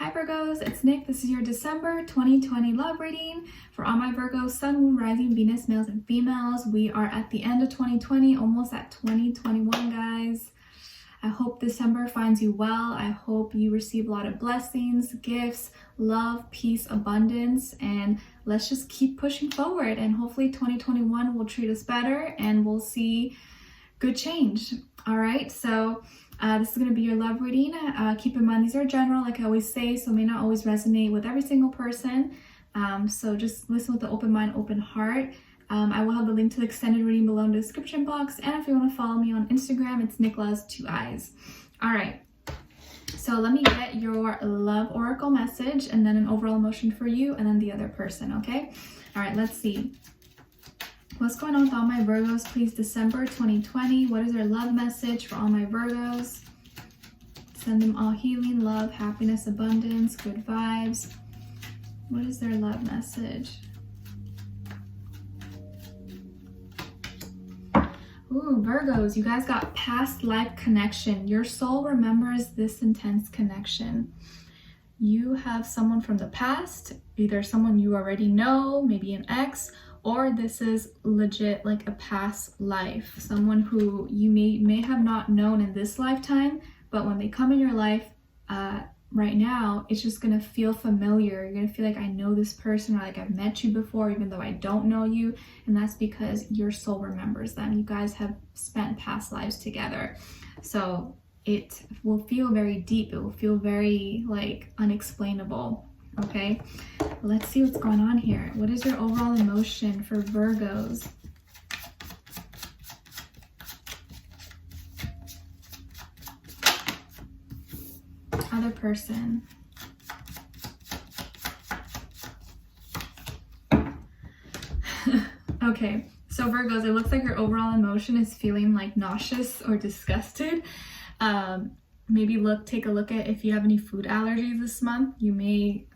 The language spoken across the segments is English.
Hi Virgos, it's Nick. This is your December 2020 love reading for all my Virgos, Sun, Moon, Rising, Venus, males and females. We are at the end of 2020, almost at 2021, guys. I hope December finds you well. I hope you receive a lot of blessings, gifts, love, peace, abundance, and let's just keep pushing forward. And hopefully 2021 will treat us better and we'll see good change. All right, so this is going to be your love reading. Keep in mind, these are general, like I always say, so may not always resonate with every single person. So just listen with an open mind, open heart. I will have the link to the extended reading below in the description box. And if you want to follow me on Instagram, it's Nicloves 2 eyes. All right, so let me get your love oracle message and then an overall emotion for you and then the other person, okay? All right, let's see. What's going on with all my Virgos, please? December 2020. What is their love message for all my Virgos? Send them all healing, love, happiness, abundance, good vibes. What is their love message? Ooh, Virgos, you guys got past life connection. Your soul remembers this intense connection. You have someone from the past, either someone you already know, maybe an ex, or this is legit like a past life. Someone who you may have not known in this lifetime, but when they come in your life right now, it's just gonna feel familiar. You're gonna feel like I know this person, or like I've met you before, even though I don't know you. And that's because your soul remembers them. You guys have spent past lives together. So it will feel very deep. It will feel very like unexplainable. Okay, let's see what's going on here. What is your overall emotion for Virgos? Other person. Okay, so Virgos, it looks like your overall emotion is feeling like nauseous or disgusted. Maybe take a look at if you have any food allergies this month. You may,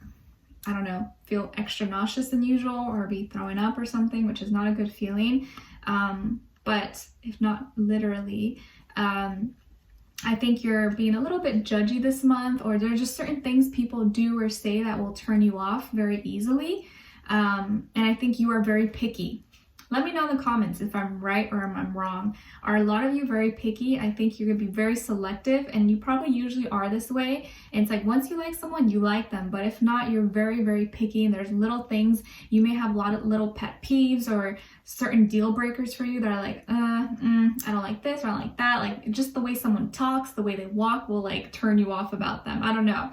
I don't know, feel extra nauseous than usual or be throwing up or something, which is not a good feeling. But if not literally, I think you're being a little bit judgy this month, or there are just certain things people do or say that will turn you off very easily. And I think you are very picky. Let me know in the comments if I'm right or if I'm wrong. Are a lot of you very picky? I think you're gonna be very selective, and you probably usually are this way. And it's like once you like someone, you like them. But if not, you're very, very picky, and there's little things. You may have a lot of little pet peeves or certain deal breakers for you that are like, I don't like this or I don't like that. Like just the way someone talks, the way they walk will like turn you off about them. I don't know.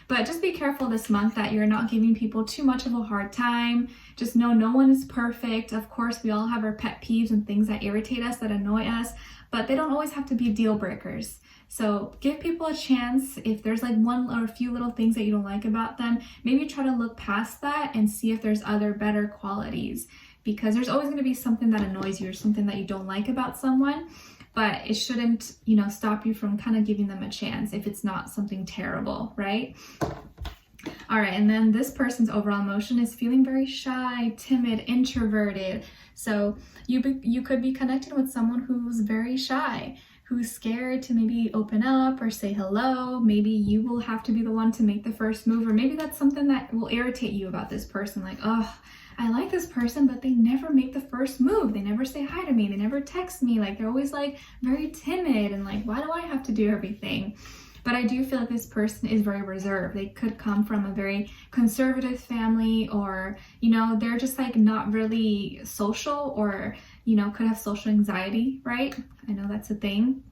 But just be careful this month that you're not giving people too much of a hard time. Just know no one is perfect. Of course, we all have our pet peeves and things that irritate us, that annoy us, but they don't always have to be deal breakers. So give people a chance. If there's like one or a few little things that you don't like about them, maybe try to look past that and see if there's other better qualities, because there's always going to be something that annoys you or something that you don't like about someone. But it shouldn't, stop you from kind of giving them a chance if it's not something terrible, right? All right, and then this person's overall emotion is feeling very shy, timid, introverted. So you could be connected with someone who's very shy, who's scared to maybe open up or say hello. Maybe you will have to be the one to make the first move, or maybe that's something that will irritate you about this person. Like, oh, I like this person, but they never make the first move. They never say hi to me. They never text me. Like they're always like very timid and like, why do I have to do everything? But I do feel like this person is very reserved. They could come from a very conservative family, or, they're just like not really social, or, could have social anxiety, right? I know that's a thing.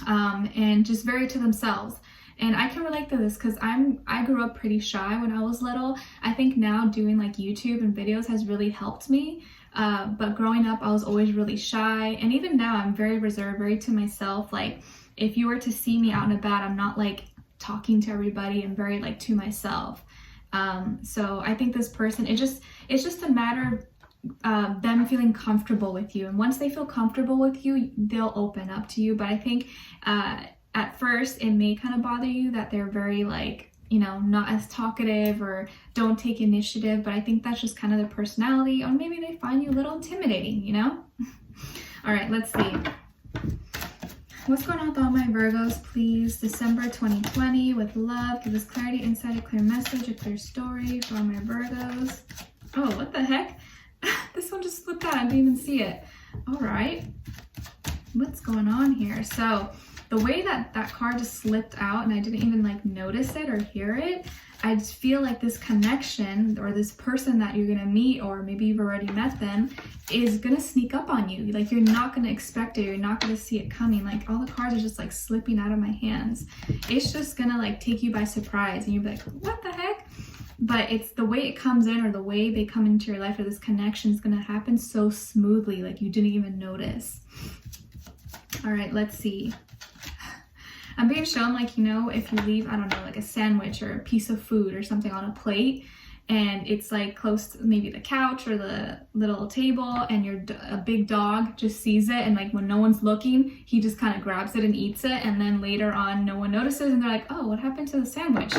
And just very to themselves. And I can relate to this because I grew up pretty shy when I was little. I think now doing like YouTube and videos has really helped me. But growing up, I was always really shy. And even now, I'm very reserved, very to myself. Like if you were to see me out and about, I'm not like talking to everybody. I'm very like to myself. So I think this person, it's just a matter of them feeling comfortable with you. And once they feel comfortable with you, they'll open up to you. But I think at first it may kind of bother you that they're very like, not as talkative or don't take initiative, but I think that's just kind of their personality, or maybe they find you a little intimidating, All right, let's see. What's going on with all my Virgos, please? December 2020 with love. Give us clarity, insight, a clear message, a clear story for all my Virgos. Oh, what the heck? This one just slipped out. I didn't even see it. All right. What's going on here? So the way that card just slipped out and I didn't even like notice it or hear it, I just feel like this connection or this person that you're gonna meet, or maybe you've already met them, is gonna sneak up on you. Like you're not gonna expect it, you're not gonna see it coming. Like all the cards are just like slipping out of my hands. It's just gonna like take you by surprise and you'll be like, what the heck? But it's the way it comes in or the way they come into your life, or this connection is gonna happen so smoothly, like you didn't even notice. All right, let's see. I'm being shown like, you know, if you leave, I don't know, like a sandwich or a piece of food or something on a plate, and it's like close to maybe the couch or the little table, and a big dog just sees it, and like when no one's looking, he just kind of grabs it and eats it, and then later on no one notices and they're like, oh, what happened to the sandwich?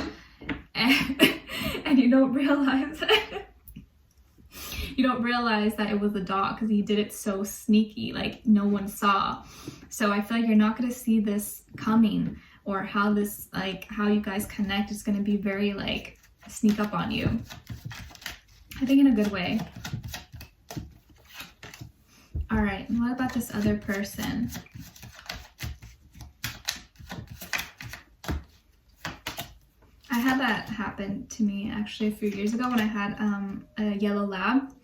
And you don't realize that it was the dog because he did it so sneaky, like no one saw. So I feel like you're not going to see this coming, or how this, like how you guys connect is going to be very like sneak up on you. I think in a good way. All right, what about this other person? I had that happen to me actually a few years ago when I had a yellow lab.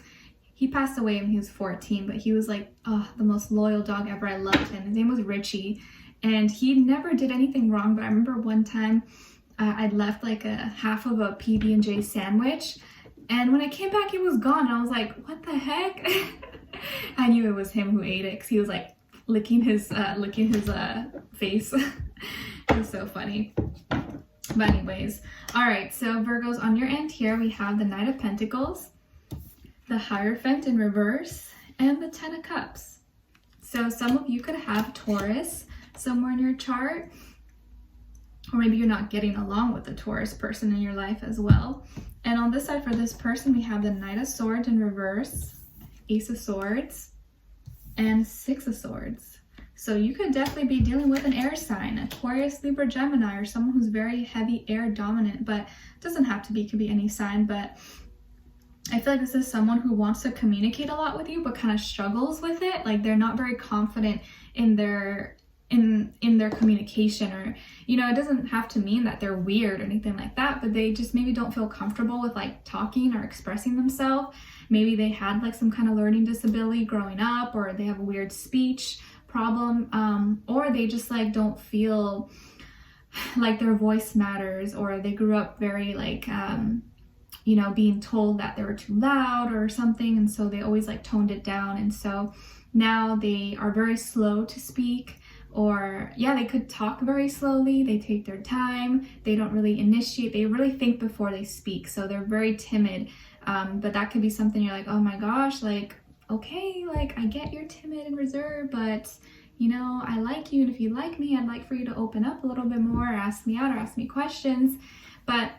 He passed away when he was 14, but he was like, oh, the most loyal dog ever. I loved him. His name was Richie, and he never did anything wrong. But I remember one time I'd left like a half of a PB&J sandwich, and when I came back, he was gone. And I was like, what the heck? I knew it was him who ate it because he was like licking his face. It was so funny. But anyways, all right, so Virgos, on your end here, we have the Knight of Pentacles, the Hierophant in reverse, and the Ten of Cups. So some of you could have Taurus somewhere in your chart, or maybe you're not getting along with the Taurus person in your life as well. And on this side for this person, we have the Knight of Swords in reverse, Ace of Swords, and Six of Swords. So you could definitely be dealing with an air sign, Aquarius, Libra, Gemini, or someone who's very heavy air dominant, but it doesn't have to be, it could be any sign. But I feel like this is someone who wants to communicate a lot with you, but kind of struggles with it. Like they're not very confident in their communication, or, you know, it doesn't have to mean that they're weird or anything like that, but they just maybe don't feel comfortable with like talking or expressing themselves. Maybe they had like some kind of learning disability growing up, or they have a weird speech problem, or they just like don't feel like their voice matters, or they grew up very like you know, being told that they were too loud or something, and so they always like toned it down, and so now they are very slow to speak. Or yeah, they could talk very slowly, they take their time, they don't really initiate, they really think before they speak, so they're very timid. But that could be something you're like, oh my gosh, like, okay, like I get you're timid and reserved, but you know, I like you, and if you like me, I'd like for you to open up a little bit more, or ask me out, or ask me questions. But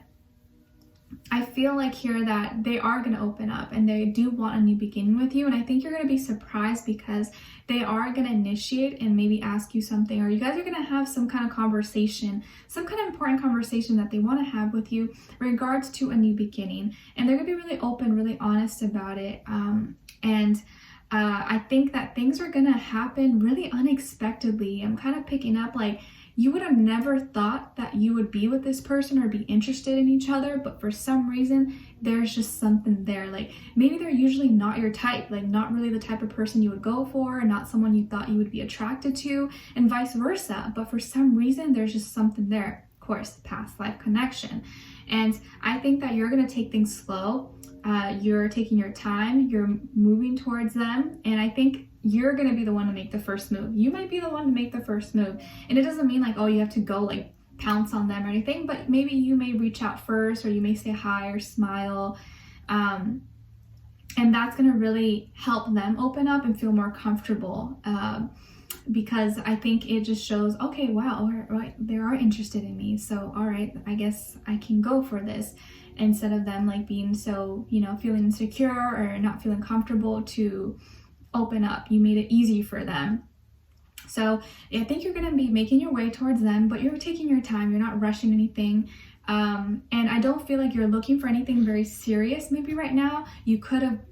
I feel like here that they are going to open up and they do want a new beginning with you, and I think you're going to be surprised because they are going to initiate and maybe ask you something, or you guys are going to have some kind of conversation, some kind of important conversation that they want to have with you in regards to a new beginning, and they're going to be really open, really honest about it. I think that things are going to happen really unexpectedly. I'm kind of picking up like you would have never thought that you would be with this person or be interested in each other, but for some reason there's just something there. Like maybe they're usually not your type, like not really the type of person you would go for, and not someone you thought you would be attracted to, and vice versa, but for some reason there's just something there. Of course, past life connection. And I think that you're going to take things slow. You're taking your time, you're moving towards them, and I think you're going to be the one to make the first move. You might be the one to make the first move, and it doesn't mean like, oh, you have to go like pounce on them or anything, but maybe you may reach out first, or you may say hi or smile, and that's going to really help them open up and feel more comfortable, because I think it just shows, okay, wow, right, they are interested in me, so all right, I guess I can go for this, instead of them like being so, you know, feeling insecure or not feeling comfortable to open up. You made it easy for them. So I think you're going to be making your way towards them, but you're taking your time. You're not rushing anything. And I don't feel like you're looking for anything very serious. Maybe right now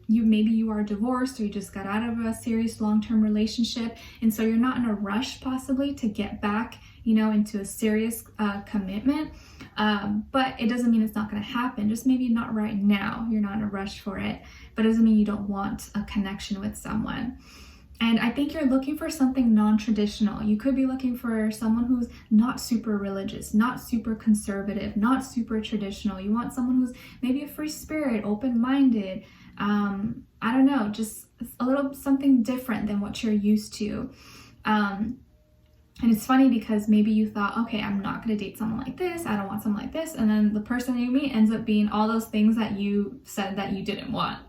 maybe you are divorced, or you just got out of a serious long-term relationship. And so you're not in a rush possibly to get back, into a serious commitment. But it doesn't mean it's not going to happen. Just maybe not right now. You're not in a rush for it, but it doesn't mean you don't want a connection with someone. And I think you're looking for something non-traditional. You could be looking for someone who's not super religious, not super conservative, not super traditional. You want someone who's maybe a free spirit, open-minded. I don't know, just a little something different than what you're used to. And it's funny because maybe you thought, okay, I'm not going to date someone like this. I don't want someone like this. And then the person that you meet ends up being all those things that you said that you didn't want.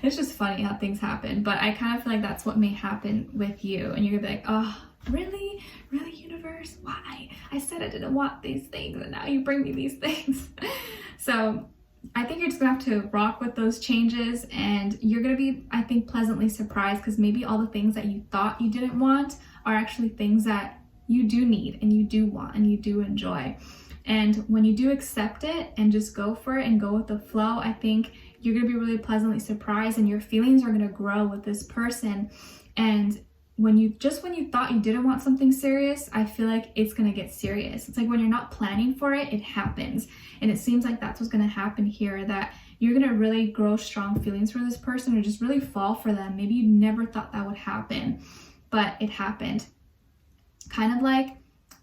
It's just funny how things happen, but I kind of feel like that's what may happen with you. And you're gonna be like, oh, really? Really, universe? Why? I said I didn't want these things and now you bring me these things. So I think you're just gonna have to rock with those changes, and you're gonna be, I think, pleasantly surprised, because maybe all the things that you thought you didn't want are actually things that you do need and you do want and you do enjoy. And when you do accept it and just go for it and go with the flow, I think you're going to be really pleasantly surprised, and your feelings are going to grow with this person. And when you thought you didn't want something serious, I feel like it's going to get serious. It's like when you're not planning for it, it happens. And it seems like that's what's going to happen here, that you're going to really grow strong feelings for this person, or just really fall for them. Maybe you never thought that would happen, but it happened. Kind of like,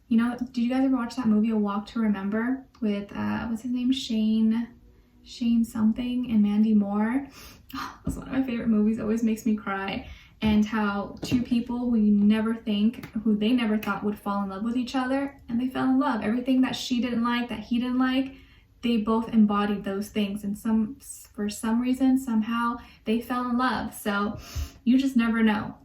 did you guys ever watch that movie, A Walk to Remember, with, what's his name? Shane something and Mandy Moore. Oh, that's one of my favorite movies. It always makes me cry. And how two people who they never thought would fall in love with each other, and they fell in love. Everything that she didn't like, that he didn't like, they both embodied those things. And for some reason, somehow, they fell in love. So you just never know.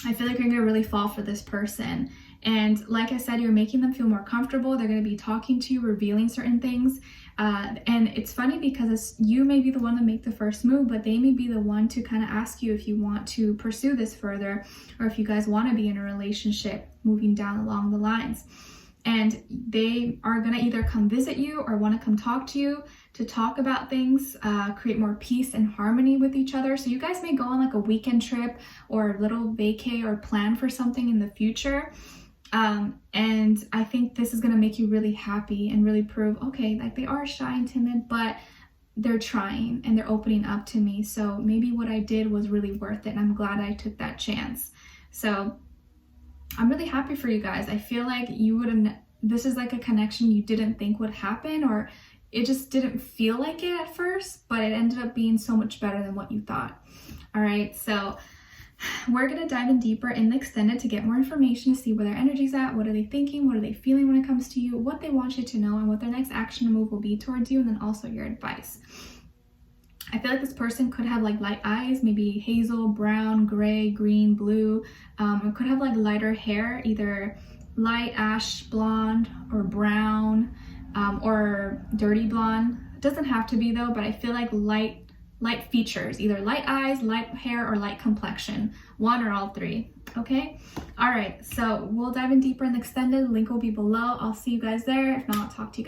I feel like you're gonna really fall for this person. And like I said, you're making them feel more comfortable. They're going to be talking to you, revealing certain things. And it's funny because you may be the one to make the first move, but they may be the one to kind of ask you if you want to pursue this further, or if you guys want to be in a relationship moving down along the lines. And they are going to either come visit you or want to come talk to you to talk about things, create more peace and harmony with each other. So you guys may go on like a weekend trip or a little vacay or plan for something in the future. And I think this is going to make you really happy and really prove, okay, like they are shy and timid, but they're trying and they're opening up to me. So maybe what I did was really worth it, and I'm glad I took that chance. So I'm really happy for you guys. I feel like this is like a connection you didn't think would happen, or it just didn't feel like it at first, but it ended up being so much better than what you thought. All right, so we're going to dive in deeper in the extended to get more information, to see where their energy's at, what are they thinking, what are they feeling when it comes to you, what they want you to know, and what their next action move will be towards you, and then also your advice. I feel like this person could have like light eyes, maybe hazel, brown, gray, green, blue, or could have like lighter hair, either light ash blonde or brown, or dirty blonde. It doesn't have to be though, but I feel like light features, either light eyes, light hair, or light complexion, one or all three. Okay, all right, so we'll dive in deeper in the extended. Link will be below. I'll see you guys there. If not, I'll talk to you guys